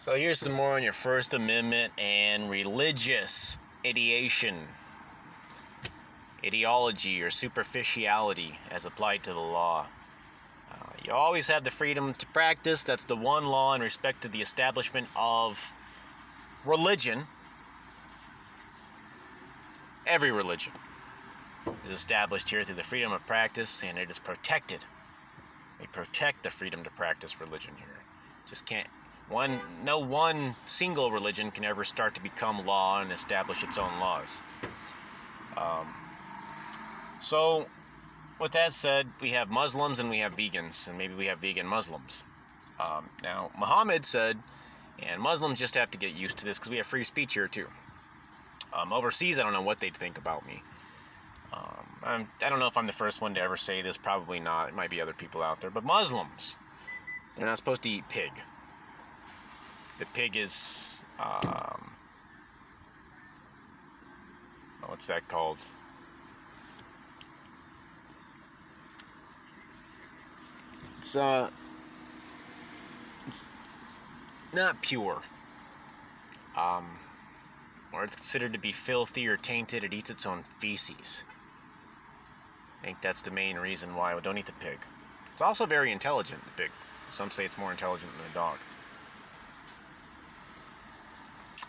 So here's some more on your First Amendment and religious ideation, ideology, or superficiality as applied to the law. You always have the freedom to practice. That's the one law in respect to the establishment of religion. Every religion is established here through the freedom of practice, and it is protected. We protect the freedom to practice religion here. Just can't. No one single religion can ever start to become law and establish its own laws. So, with that said, we have Muslims and we have vegans, and maybe we have vegan Muslims. Now, Muhammad said, and Muslims just have to get used to this because we have free speech here too. Overseas, I don't know what they'd think about me. I don't know if I'm the first one to ever say this. Probably not. It might be other people out there. But Muslims, they're not supposed to eat pig. The pig is, what's that called? It's not pure. Or it's considered to be filthy or tainted. It eats its own feces. I think that's the main reason why we don't eat the pig. It's also very intelligent, the pig. Some say it's more intelligent than the dog.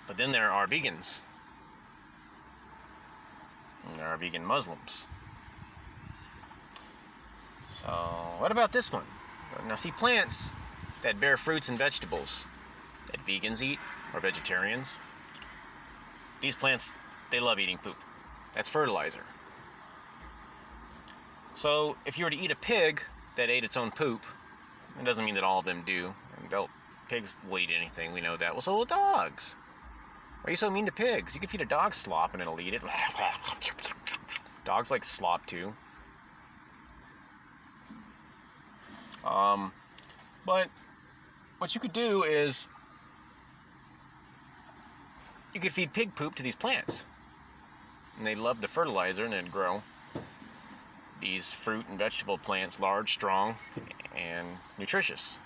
But then there are vegans. And there are vegan Muslims. So, what about this one? Now, see, plants that bear fruits and vegetables that vegans eat, or vegetarians, these plants, they love eating poop. That's fertilizer. So, if you were to eat a pig that ate its own poop, it doesn't mean that all of them do. Pigs will eat anything, we know that. Well, so will dogs. Why are you so mean to pigs? You can feed a dog slop and it'll eat it. Dogs like slop too. But what you could do is you could feed pig poop to these plants. And they love the fertilizer and it'd grow. These fruit and vegetable plants, large, strong, and nutritious.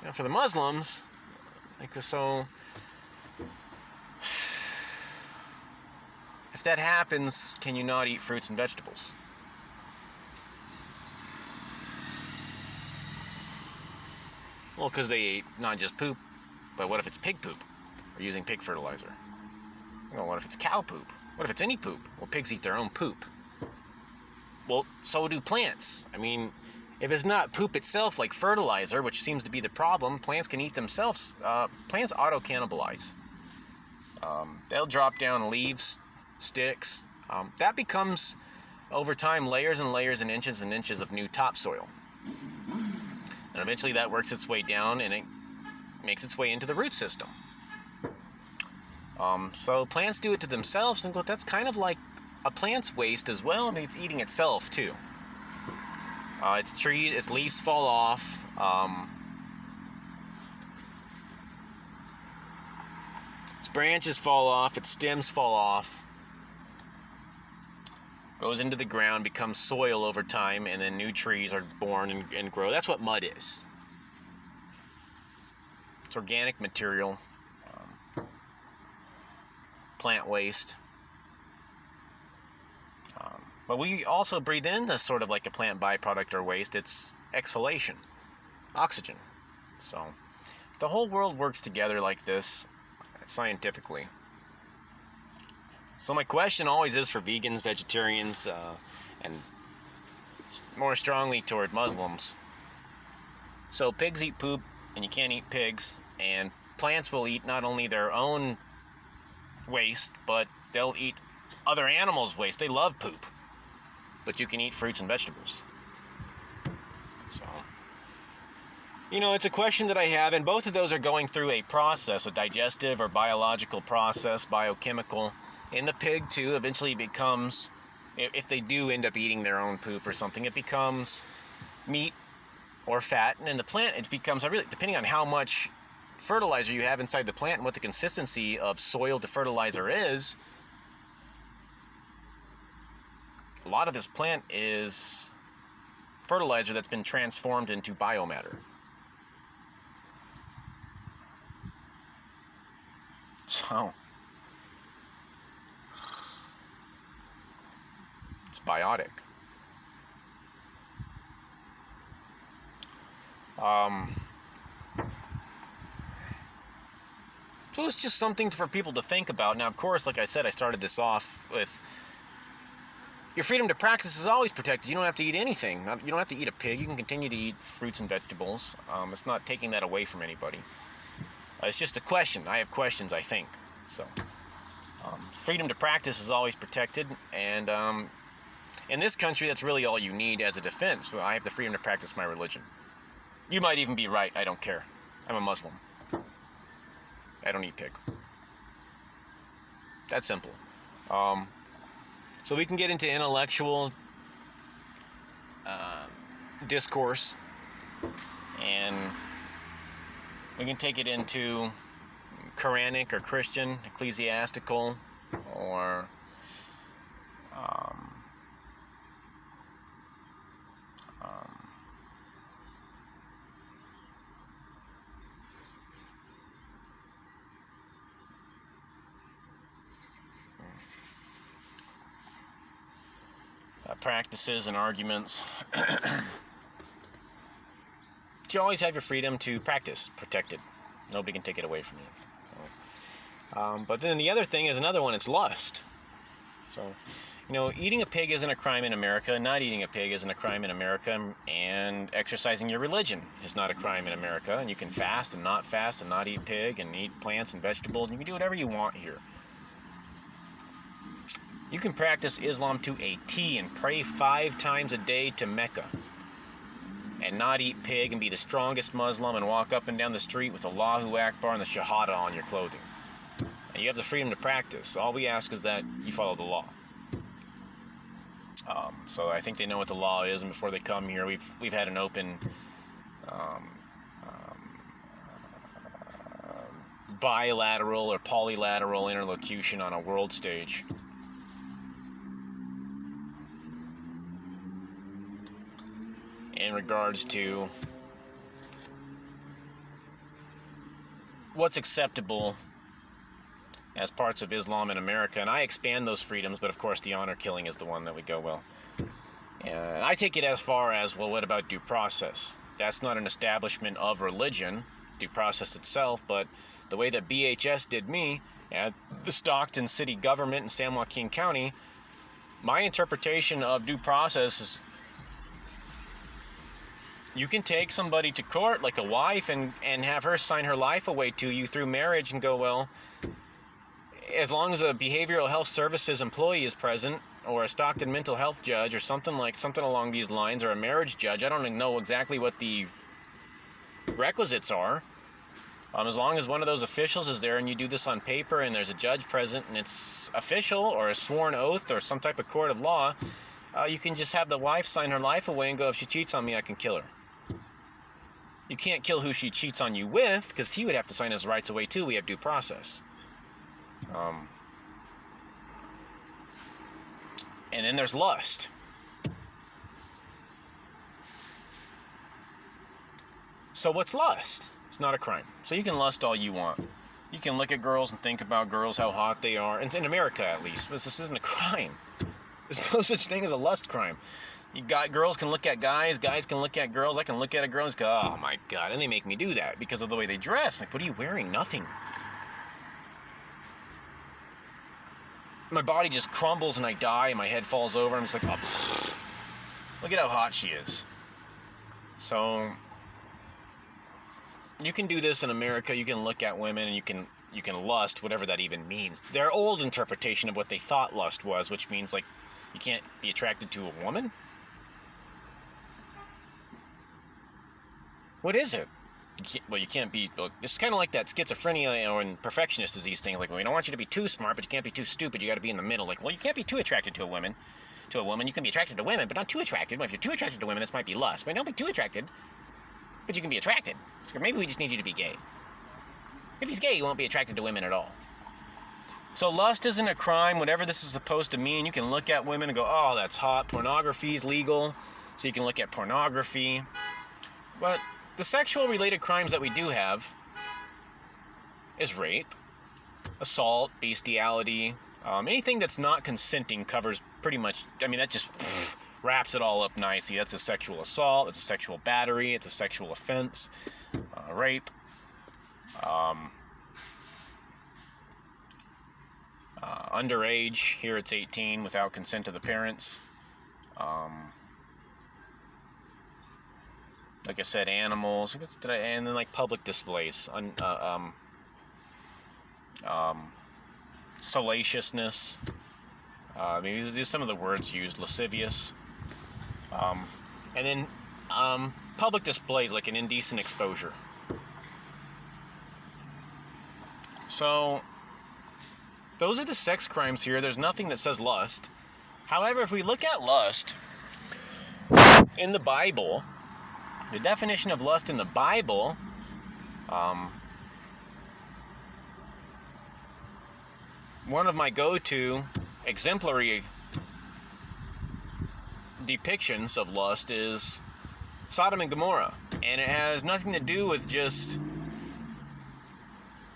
Now for the Muslims, so if that happens, can you not eat fruits and vegetables? Well, because they ate not just poop, but what if it's pig poop? Or using pig fertilizer? Well, what if it's cow poop? What if it's any poop? Well, pigs eat their own poop. Well, so do plants. I mean, if it's not poop itself like fertilizer, which seems to be the problem, plants can eat themselves. Plants auto-cannibalize. They'll drop down leaves, sticks. That becomes, over time, layers and layers and inches of new topsoil. And eventually that works its way down and it makes its way into the root system. So plants do it to themselves, and that's kind of like a plant's waste as well. I mean, it's eating itself too. Its leaves fall off. Its branches fall off. Its stems fall off. Goes into the ground, becomes soil over time, and then new trees are born and grow. That's what mud is. It's organic material. Plant waste. But we also breathe in this sort of like a plant byproduct or waste. It's exhalation, oxygen. So the whole world works together like this scientifically. So my question always is for vegans, vegetarians, and more strongly toward Muslims. So pigs eat poop, and you can't eat pigs, and plants will eat not only their own waste, but they'll eat other animals' waste. They love poop. But you can eat fruits and vegetables. So, it's a question that I have, and both of those are going through a process, a digestive or biological process, biochemical. In the pig, too, eventually it becomes, if they do end up eating their own poop or something, it becomes meat or fat. And in the plant, it becomes, depending on how much fertilizer you have inside the plant and what the consistency of soil to fertilizer is, a lot of this plant is fertilizer that's been transformed into biomatter. So, it's biotic. So it's just something for people to think about. Now, of course, like I said, I started this off with your freedom to practice is always protected. You don't have to eat anything. You don't have to eat a pig. You can continue to eat fruits and vegetables. It's not taking that away from anybody. It's just a question. I have questions, I think. So, freedom to practice is always protected. And in this country, that's really all you need as a defense. I have the freedom to practice my religion. You might even be right. I don't care. I'm a Muslim. I don't eat pig. That's simple. So we can get into intellectual discourse, and we can take it into Quranic or Christian, ecclesiastical, or practices and arguments. You always have your freedom to practice, protected. Nobody can take it away from you. But then the other thing is another one, it's lust. So, eating a pig isn't a crime in America, not eating a pig isn't a crime in America, and exercising your religion is not a crime in America, and you can fast and not eat pig, and eat plants and vegetables, and you can do whatever you want here. You can practice Islam to a T and pray 5 times a day to Mecca, and not eat pig, and be the strongest Muslim, and walk up and down the street with Allahu Akbar and the Shahada on your clothing. And you have the freedom to practice. All we ask is that you follow the law. So I think they know what the law is, and before they come here, we've had an open bilateral or polylateral interlocution on a world stage. In regards to what's acceptable as parts of Islam in America, and I expand those freedoms, but of course the honor killing is the one that we go, well, I take it as far as, well, what about due process? That's not an establishment of religion, due process itself, but the way that BHS did me at the Stockton city government in San Joaquin County, my interpretation of due process is you can take somebody to court, like a wife, and have her sign her life away to you through marriage and go, well, as long as a behavioral health services employee is present, or a Stockton mental health judge, or something along these lines, or a marriage judge, I don't even know exactly what the requisites are. As long as one of those officials is there and you do this on paper and there's a judge present and it's official or a sworn oath or some type of court of law, you can just have the wife sign her life away and go, if she cheats on me, I can kill her. You can't kill who she cheats on you with, because he would have to sign his rights away too. We have due process. And then there's lust. So what's lust? It's not a crime. So you can lust all you want. You can look at girls and think about girls, how hot they are. And in America, at least. But this isn't a crime. There's no such thing as a lust crime. Girls can look at guys can look at girls. I can look at a girl and go, oh my God. And they make me do that because of the way they dress. I'm like, what are you wearing? Nothing. My body just crumbles and I die and my head falls over. I'm just like, oh, pfft. Look at how hot she is. So you can do this in America. You can look at women and you can lust, whatever that even means. Their old interpretation of what they thought lust was, which means like you can't be attracted to a woman. What is it? You can't be. It's kind of like that schizophrenia or perfectionist disease thing. Like, well, we don't want you to be too smart, but you can't be too stupid. You got to be in the middle. Like, well, you can't be too attracted to a woman. You can be attracted to women, but not too attracted. Well, if you're too attracted to women, this might be lust. But don't be too attracted. But you can be attracted. Or maybe we just need you to be gay. If he's gay, you won't be attracted to women at all. So lust isn't a crime. Whatever this is supposed to mean, you can look at women and go, oh, that's hot. Pornography is legal, so you can look at pornography. But the sexual related crimes that we do have is rape, assault, bestiality, anything that's not consenting covers pretty much, I mean, that just wraps it all up nicely. That's a sexual assault, it's a sexual battery, it's a sexual offense, rape, underage, here it's 18 without consent of the parents. Like I said, animals, and then like public displays, salaciousness. These are some of the words used. Lascivious, and then public displays like an indecent exposure. So those are the sex crimes here. There's nothing that says lust. However, if we look at lust in the Bible, the definition of lust in the Bible, one of my go-to exemplary depictions of lust is Sodom and Gomorrah. And it has nothing to do with just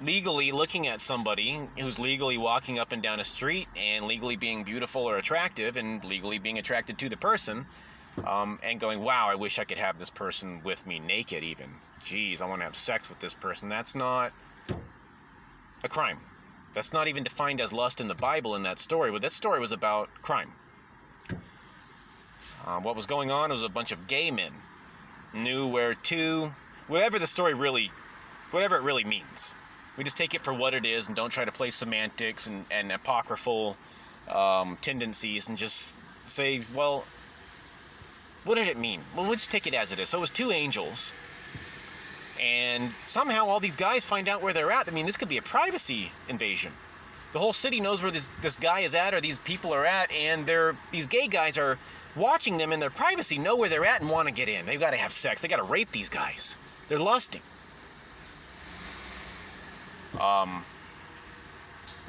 legally looking at somebody who's legally walking up and down a street and legally being beautiful or attractive and legally being attracted to the person, and going, wow, I wish I could have this person with me naked even. Jeez, I want to have sex with this person. That's not a crime. That's not even defined as lust in the Bible in that story. But that story was about crime. What was going on was a bunch of gay men knew where to, whatever the story really, whatever it really means. We just take it for what it is and don't try to play semantics and apocryphal tendencies and just say, well, what did it mean? Well, we'll just take it as it is. So it was two angels. And somehow all these guys find out where they're at. I mean, this could be a privacy invasion. The whole city knows where this guy is at or these people are at, and these gay guys are watching them in their privacy, know where they're at and want to get in. They've got to have sex. They got to rape these guys. They're lusting.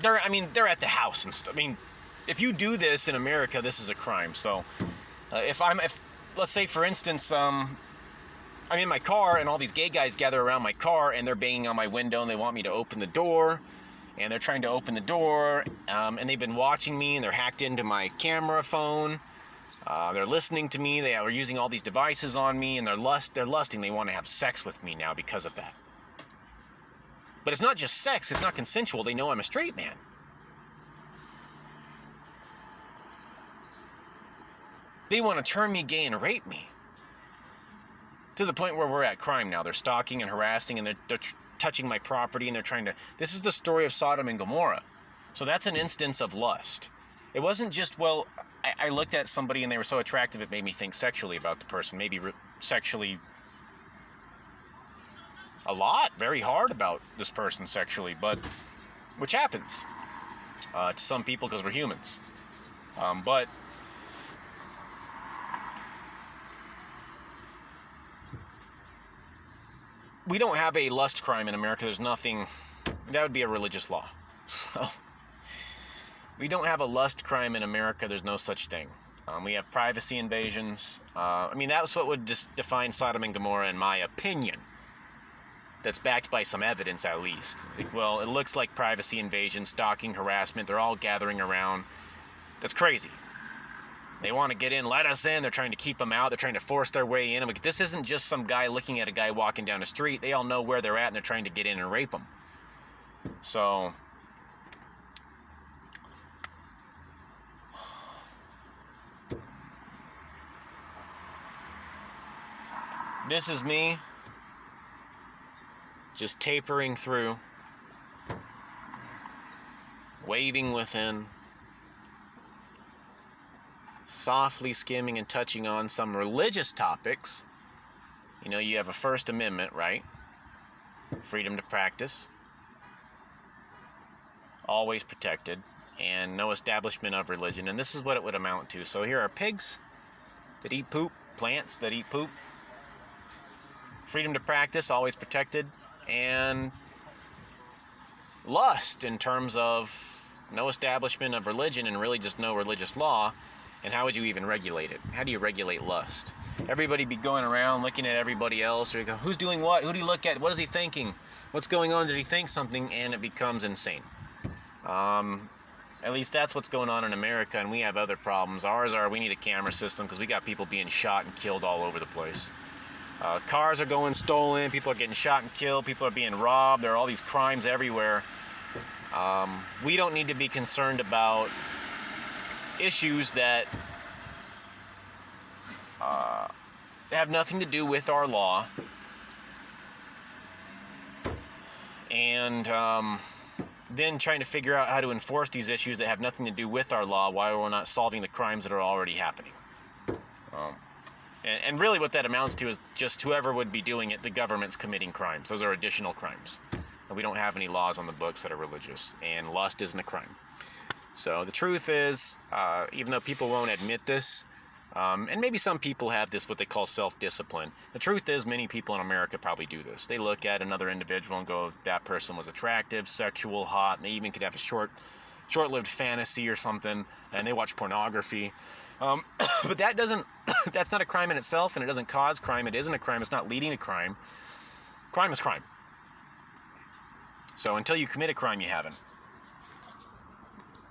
They're at the house and stuff. I mean, if you do this in America, this is a crime. So if let's say, for instance, I'm in my car and all these gay guys gather around my car and they're banging on my window and they want me to open the door, and they're trying to open the door, and they've been watching me and they're hacked into my camera phone. They're listening to me. They are using all these devices on me, and they're lusting. They want to have sex with me now because of that. But it's not just sex. It's not consensual. They know I'm a straight man. They want to turn me gay and rape me. To the point where we're at crime now. They're stalking and harassing, and they're touching my property, and they're trying to... This is the story of Sodom and Gomorrah. So that's an instance of lust. It wasn't just, well, I looked at somebody and they were so attractive it made me think sexually about the person. Maybe sexually a lot, very hard about this person sexually, but which happens to some people because we're humans. But we don't have a lust crime in America. There's nothing. That would be a religious law. So we don't have a lust crime in America. There's no such thing. We have privacy invasions. That's what would just define Sodom and Gomorrah, in my opinion. That's backed by some evidence, at least. Well, it looks like privacy invasion, stalking, harassment. They're all gathering around. That's crazy. They want to get in, let us in. They're trying to keep them out. They're trying to force their way in. This isn't just some guy looking at a guy walking down the street. They all know where they're at, and they're trying to get in and rape them. So this is me just tapering through, waving within, softly skimming and touching on some religious topics. You know, you have a First Amendment, right? Freedom to practice, always protected, and no establishment of religion. And this is what it would amount to. So here are pigs that eat poop, plants that eat poop, freedom to practice, always protected, and lust in terms of no establishment of religion and really just no religious law. And how would you even regulate it? How do you regulate lust? Everybody be going around looking at everybody else, or you go, who's doing what? Who do you look at? What is he thinking? What's going on? Did he think something? And it becomes insane. At least that's what's going on in America, and we have other problems. Ours are we need a camera system because we got people being shot and killed all over the place. Cars are going stolen, people are getting shot and killed, people are being robbed, there are all these crimes everywhere. We don't need to be concerned about issues that have nothing to do with our law. And then trying to figure out how to enforce these issues that have nothing to do with our law while we're not solving the crimes that are already happening. And really what that amounts to is just whoever would be doing it, the government's committing crimes. Those are additional crimes. And we don't have any laws on the books that are religious, and lust isn't a crime. So the truth is, even though people won't admit this, and maybe some people have this, what they call self-discipline. The truth is, many people in America probably do this. They look at another individual and go, that person was attractive, sexual, hot, and they even could have a short-lived fantasy or something, and they watch pornography. But that's not a crime in itself, and it doesn't cause crime. It isn't a crime. It's not leading to crime. Crime is crime. So until you commit a crime, you haven't.